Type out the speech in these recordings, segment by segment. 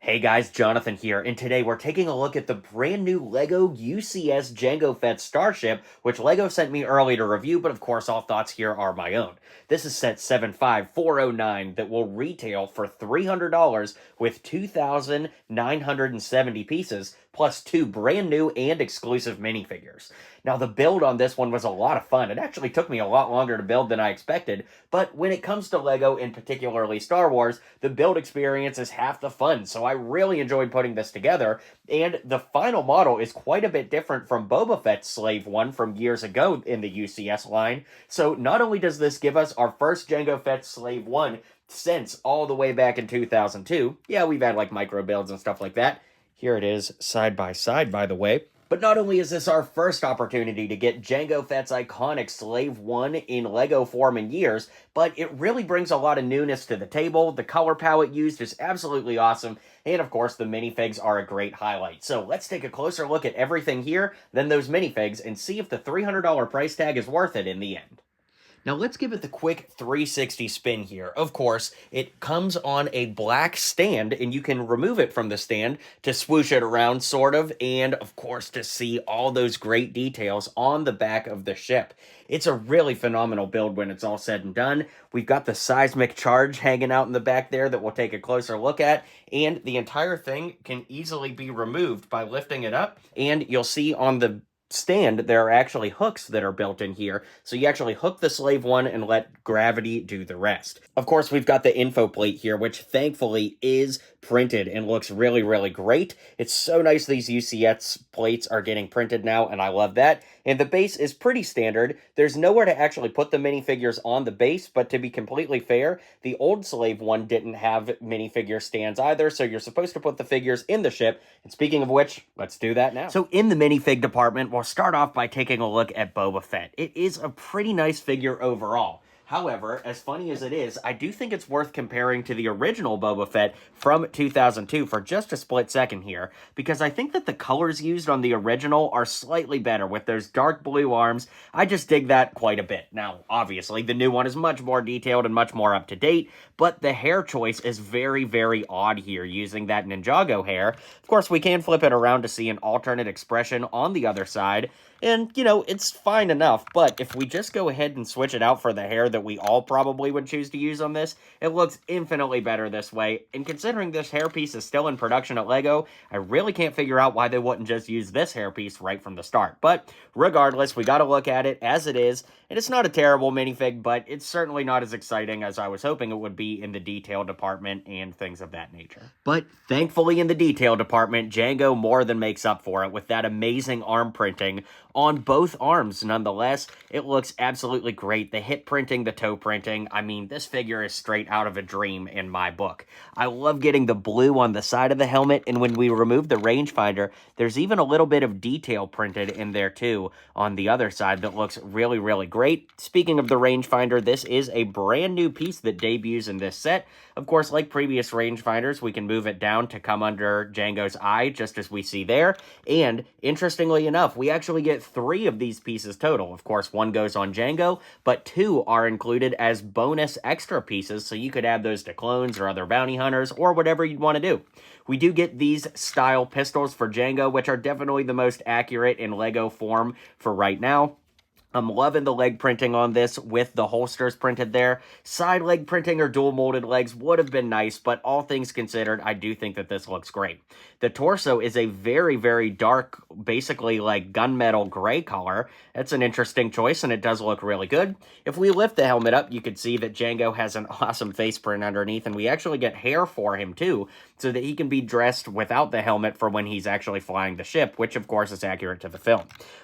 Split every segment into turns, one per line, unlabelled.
Hey guys, Jonathan here, and today we're taking a look at the brand new LEGO UCS Jango Fett Starship, which LEGO sent me early to review, but of course all thoughts here are my own. This is set 75409 that will retail for $300 with 2,970 pieces, plus 2 brand new and exclusive minifigures. Now the build on this one was a lot of fun. It actually took me a lot longer to build than I expected, but when it comes to LEGO, and particularly Star Wars, the build experience is half the fun, so I really enjoyed putting this together, and the final model is quite a bit different from Boba Fett's Slave One from years ago in the UCS line. So not only does this give us our first Jango Fett Slave One since all the way back in 2002, yeah, we've had like micro builds and stuff like that. Here it is side by side, by the way. But not only is this our first opportunity to get Jango Fett's iconic Slave One in LEGO form in years, but it really brings a lot of newness to the table. The color palette used is absolutely awesome, and of course the minifigs are a great highlight. So let's take a closer look at everything here, then those minifigs, and see if the $300 price tag is worth it in the end. Now let's give it the quick 360 spin here. Of course, it comes on a black stand, and you can remove it from the stand to swoosh it around, sort of, and of course to see all those great details on the back of the ship. It's a really phenomenal build when it's all said and done. We've got the seismic charge hanging out in the back there that we'll take a closer look at, and the entire thing can easily be removed by lifting it up, and you'll see on the stand, there are actually hooks that are built in here, so you actually hook the Slave One and let gravity do the rest. Of course, we've got the info plate here, which thankfully is printed and looks really, really great. It's so nice these UCS plates are getting printed now, and I love that. And the base is pretty standard. There's nowhere to actually put the minifigures on the base, but to be completely fair, the old Slave One didn't have minifigure stands either, so you're supposed to put the figures in the ship. And speaking of which, let's do that now. So in the minifig department, we'll start off by taking a look at Boba Fett. It is a pretty nice figure overall. However, as funny as it is, I do think it's worth comparing to the original Boba Fett from 2002 for just a split second here, because I think that the colors used on the original are slightly better with those dark blue arms. I just dig that quite a bit. Now, obviously, the new one is much more detailed and much more up to date, but the hair choice is very, very odd here, using that Ninjago hair. Of course, we can flip it around to see an alternate expression on the other side, and, you know, it's fine enough, but if we just go ahead and switch it out for the hair that we all probably would choose to use on this, it looks infinitely better this way, and considering this hairpiece is still in production at LEGO, I really can't figure out why they wouldn't just use this hairpiece right from the start. But regardless, we gotta look at it as it is, and it's not a terrible minifig, but it's certainly not as exciting as I was hoping it would be in the detail department and things of that nature. But thankfully in the detail department, Jango more than makes up for it with that amazing arm printing on both arms. Nonetheless, it looks absolutely great. The hip printing, the toe printing, I mean, this figure is straight out of a dream in my book. I love getting the blue on the side of the helmet, and when we remove the rangefinder, there's even a little bit of detail printed in there too on the other side that looks really, really great. Speaking of the rangefinder, this is a brand new piece that debuts in this set. Of course, like previous rangefinders, we can move it down to come under Jango's eye, just as we see there. And interestingly enough, we actually get 3 of these pieces total. Of course, 1 goes on Jango, but 2 are included as bonus extra pieces, so you could add those to clones or other bounty hunters or whatever you'd want to do. We do get these style pistols for Jango, which are definitely the most accurate in LEGO form for right now. I'm loving the leg printing on this with the holsters printed there. Side leg printing or dual molded legs would have been nice, but all things considered, I do think that this looks great. The torso is a very, very dark, basically like gunmetal gray color. That's an interesting choice, and it does look really good. If we lift the helmet up, you can see that Jango has an awesome face print underneath, and we actually get hair for him too, so that he can be dressed without the helmet for when he's actually flying the ship, which of course is accurate to the film.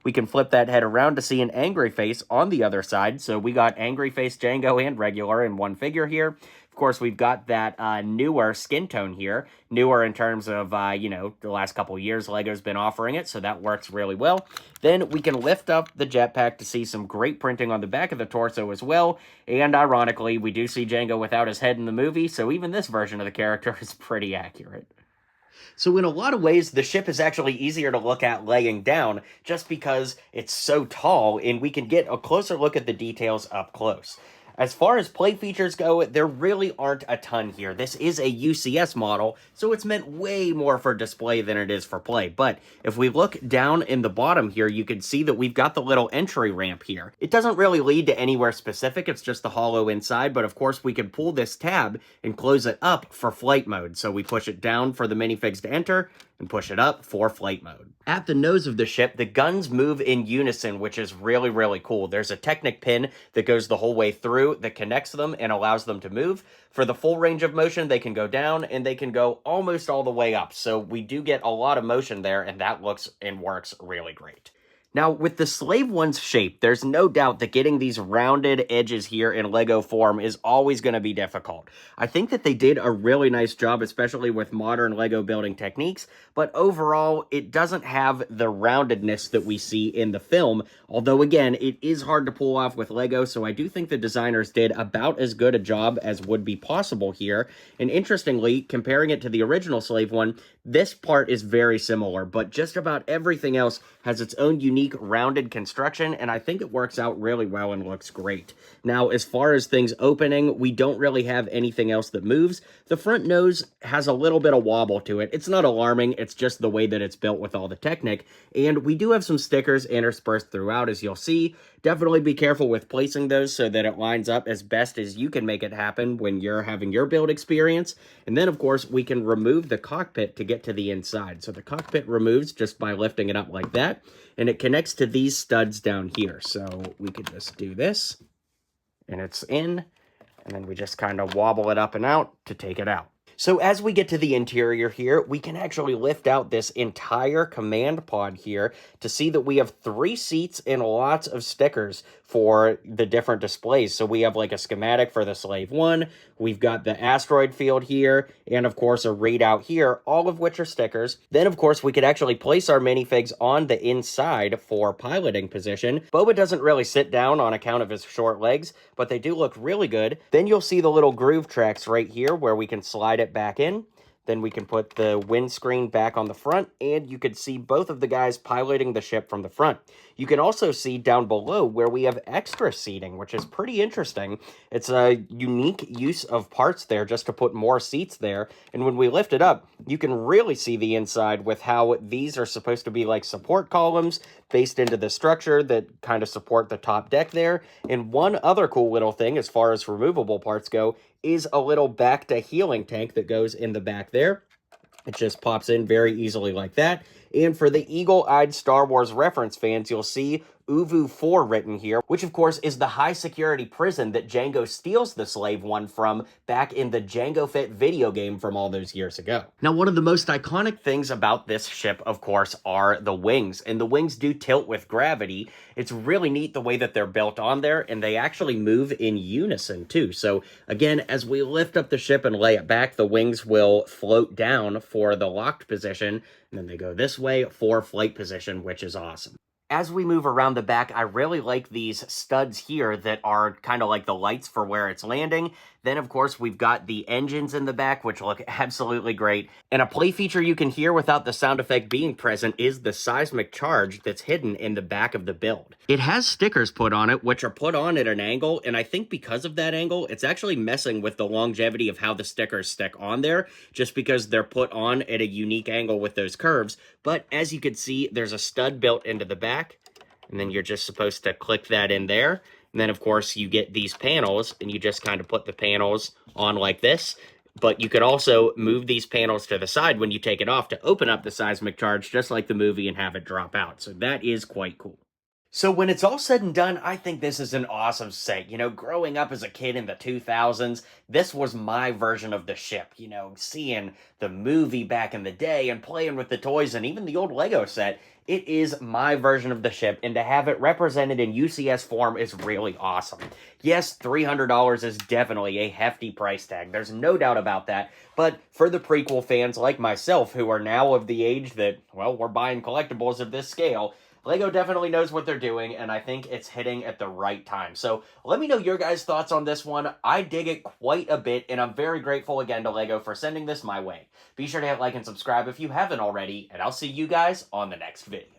We can flip that head around to see an angry face on the other side, so we got angry face Jango and regular in one figure here. Of course, we've got that newer skin tone here. Newer in terms of, you know, the last couple years LEGO's been offering it, so that works really well. Then we can lift up the jetpack to see some great printing on the back of the torso as well. And ironically, we do see Jango without his head in the movie, so even this version of the character is pretty accurate. So in a lot of ways, the ship is actually easier to look at laying down just because it's so tall, and we can get a closer look at the details up close. As far as play features go, there really aren't a ton here. This is a UCS model, so it's meant way more for display than it is for play. But if we look down in the bottom here, you can see that we've got the little entry ramp here. It doesn't really lead to anywhere specific, it's just the hollow inside, but of course we can pull this tab and close it up for flight mode. So we push it down for the minifigs to enter, and push it up for flight mode. At the nose of the ship, the guns move in unison, which is really, really cool. There's a Technic pin that goes the whole way through that connects them and allows them to move. For the full range of motion, they can go down and they can go almost all the way up. So we do get a lot of motion there, and that looks and works really great. Now, with the Slave One's shape, there's no doubt that getting these rounded edges here in Lego form is always going to be difficult. I think that they did a really nice job, especially with modern Lego building techniques, but overall, it doesn't have the roundedness that we see in the film, although again, it is hard to pull off with Lego, so I do think the designers did about as good a job as would be possible here. And interestingly, comparing it to the original Slave One, this part is very similar, but just about everything else has its own unique rounded construction, and I think it works out really well and looks great. Now, as far as things opening, we don't really have anything else that moves. The front nose has a little bit of wobble to it. It's not alarming, it's just the way that it's built with all the Technic, and we do have some stickers interspersed throughout, as you'll see. Definitely be careful with placing those so that it lines up as best as you can make it happen when you're having your build experience. And then, of course, we can remove the cockpit to get to the inside. So the cockpit removes just by lifting it up like that, and it connects to these studs down here. So we could just do this, and it's in, and then we just kind of wobble it up and out to take it out. So as we get to the interior here, we can actually lift out this entire command pod here to see that we have 3 seats and lots of stickers for the different displays. So we have like a schematic for the Slave One, we've got the asteroid field here, and of course a readout here, all of which are stickers. Then of course we could actually place our minifigs on the inside for piloting position. Boba doesn't really sit down on account of his short legs, but they do look really good. Then you'll see the little groove tracks right here where we can slide it back in. Then we can put the windscreen back on the front, and you could see both of the guys piloting the ship from the front. You can also see down below where we have extra seating, which is pretty interesting. It's a unique use of parts there just to put more seats there. And when we lift it up, you can really see the inside with how these are supposed to be like support columns based into the structure that kind of support the top deck there. And one other cool little thing as far as removable parts go is a little back to healing tank that goes in the back there. It just pops in very easily like that. And for the eagle-eyed Star Wars reference fans, you'll see Uvu 4 written here, which of course is the high-security prison that Jango steals the Slave One from back in the Jango Fett video game from all those years ago. Now, one of the most iconic things about this ship, of course, are the wings, and the wings do tilt with gravity. It's really neat the way that they're built on there, and they actually move in unison too. So again, as we lift up the ship and lay it back, the wings will float down for the locked position, and then they go this way for flight position, which is awesome. As we move around the back, I really like these studs here that are kind of like the lights for where it's landing. Then, of course, we've got the engines in the back, which look absolutely great. And a play feature you can hear without the sound effect being present is the seismic charge that's hidden in the back of the build. It has stickers put on it, which are put on at an angle, and I think because of that angle, it's actually messing with the longevity of how the stickers stick on there, just because they're put on at a unique angle with those curves. But as you can see, there's a stud built into the back, and then you're just supposed to click that in there. And then, of course, you get these panels, and you just kind of put the panels on like this. But you could also move these panels to the side when you take it off to open up the seismic charge, just like the movie, and have it drop out. So that is quite cool. So when it's all said and done, I think this is an awesome set. You know, growing up as a kid in the 2000s, this was my version of the ship. You know, seeing the movie back in the day and playing with the toys and even the old Lego set, it is my version of the ship, and to have it represented in UCS form is really awesome. Yes, $300 is definitely a hefty price tag. There's no doubt about that. But for the prequel fans like myself, who are now of the age that, well, we're buying collectibles of this scale, Lego definitely knows what they're doing, and I think it's hitting at the right time. So let me know your guys' thoughts on this one. I dig it quite a bit, and I'm very grateful again to Lego for sending this my way. Be sure to hit like and subscribe if you haven't already, and I'll see you guys on the next video.